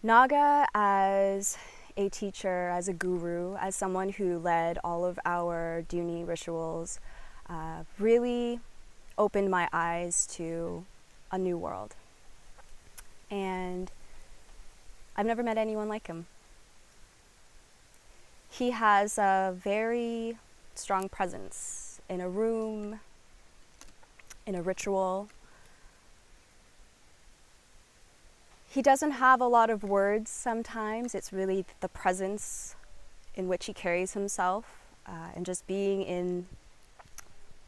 Naga as a teacher, as a guru, as someone who led all of our Duni rituals, really opened my eyes to a new world. And I've never met anyone like him. He has a very strong presence in a room, in a ritual. He doesn't have a lot of words sometimes. It's really the presence in which he carries himself, and just being in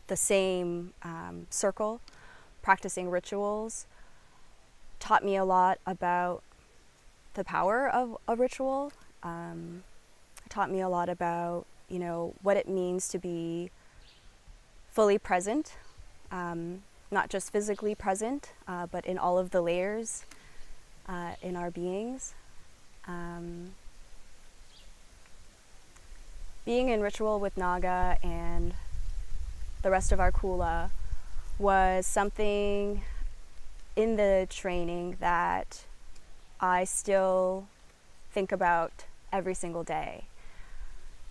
the same circle, practicing rituals, taught me a lot about the power of a ritual. Taught me a lot about, what it means to be fully present, not just physically present, but in all of the layers in our beings. Being in ritual with Naga and the rest of our Kula was something in the training that I still think about every single day.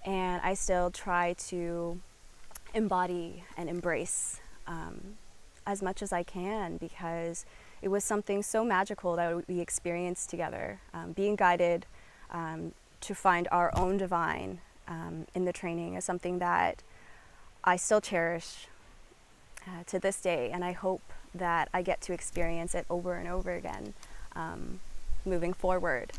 And I still try to embody and embrace as much as I can, because it was something so magical that we experienced together, being guided to find our own divine in the training is something that I still cherish to this day, and I hope that I get to experience it over and over again moving forward.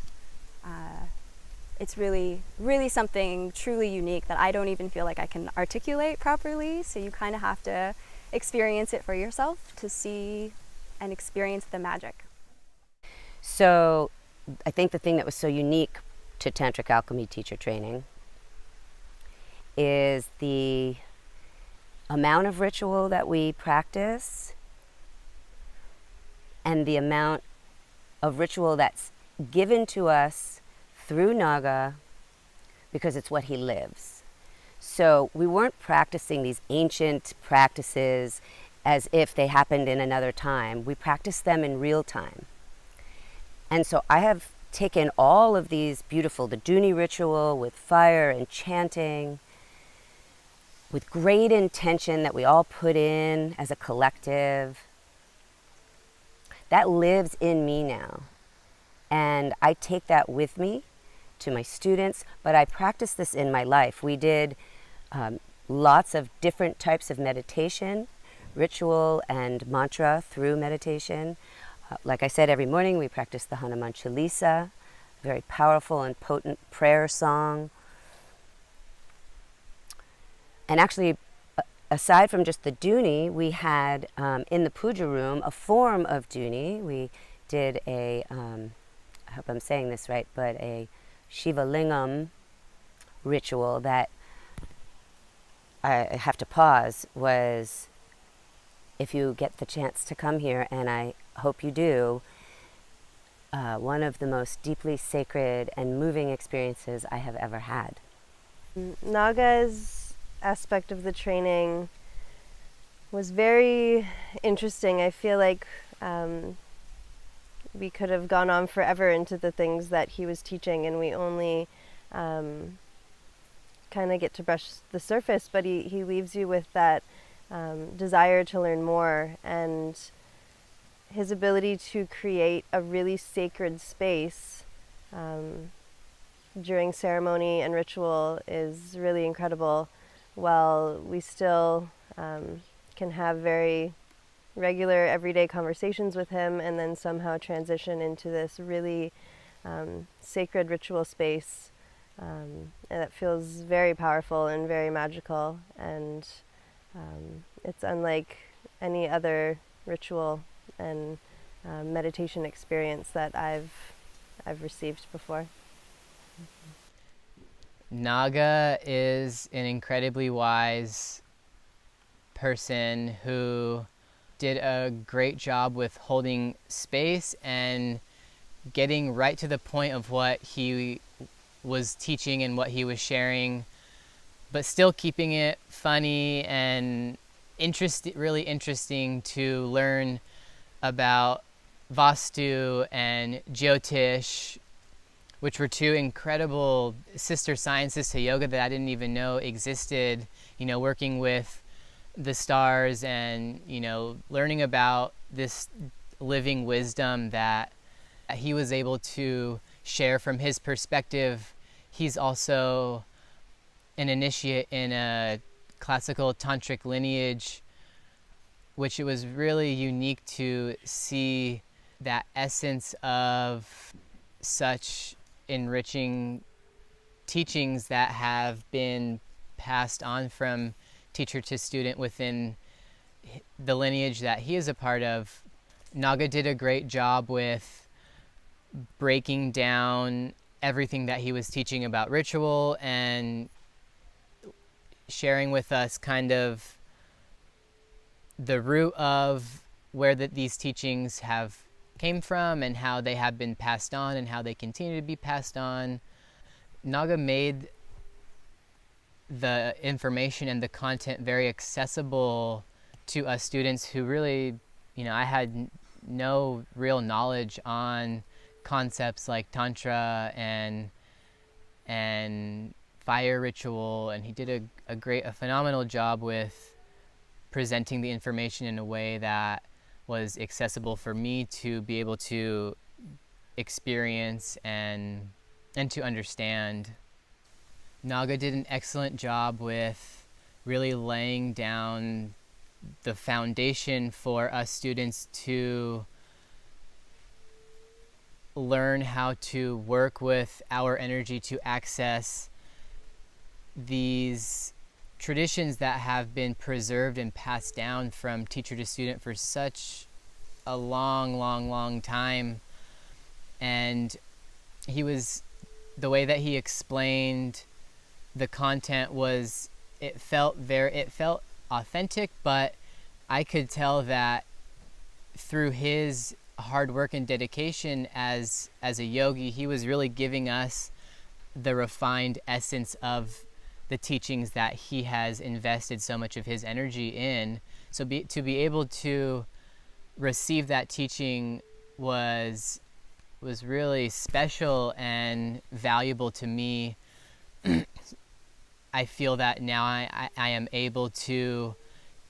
It's really, really something truly unique that I don't even feel like I can articulate properly, so you kind of have to experience it for yourself to see and experience the magic. So I think the thing that was so unique to Tantric Alchemy teacher training is the amount of ritual that we practice and the amount of ritual that's given to us through Naga, because it's what he lives. So we weren't practicing these ancient practices as if they happened in another time. We practiced them in real time. And so I have taken all of these beautiful, the Duni ritual with fire and chanting, with great intention that we all put in as a collective. That lives in me now. And I take that with me to my students, but I practice this in my life. We did lots of different types of meditation, ritual and mantra through meditation. Like I said, every morning we practice the Hanuman Chalisa, very powerful and potent prayer song. And actually, aside from just the Duni, we had in the puja room a form of Duni. We did a, I hope I'm saying this right, but a Shiva Lingam ritual that I have to pause was, if you get the chance to come here, and I hope you do, one of the most deeply sacred and moving experiences I have ever had. Naga's aspect of the training was very interesting. I feel like we could have gone on forever into the things that he was teaching, and we only kind of get to brush the surface, but he leaves you with that desire to learn more, and his ability to create a really sacred space during ceremony and ritual is really incredible, while we still can have very regular everyday conversations with him, and then somehow transition into this really sacred ritual space, and that feels very powerful and very magical, and it's unlike any other ritual and meditation experience that I've received before. Naga is an incredibly wise person who did a great job with holding space and getting right to the point of what he was teaching and what he was sharing, but still keeping it funny and really interesting to learn about Vastu and Jyotish which were two incredible sister sciences to yoga that I didn't even know existed, working with the stars and, learning about this living wisdom that he was able to share from his perspective. He's also an initiate in a classical tantric lineage, which it was really unique to see that essence of such enriching teachings that have been passed on from teacher to student within the lineage that he is a part of. Naga did a great job with breaking down everything that he was teaching about ritual and sharing with us kind of the root of where these teachings have came from and how they have been passed on and how they continue to be passed on. Naga made the information and the content very accessible to us students who really, I had no real knowledge on concepts like Tantra and fire ritual, and he did a phenomenal job with presenting the information in a way that was accessible for me to be able to experience and to understand. Naga did an excellent job with really laying down the foundation for us students to learn how to work with our energy to access these traditions that have been preserved and passed down from teacher to student for such a long time. And the way that he explained the content was, it felt authentic, but I could tell that through his hard work and dedication as a yogi, he was really giving us the refined essence of the teachings that he has invested so much of his energy in. So to be able to receive that teaching was really special and valuable to me. I feel that now I am able to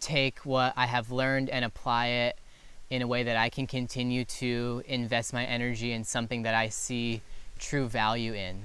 take what I have learned and apply it in a way that I can continue to invest my energy in something that I see true value in.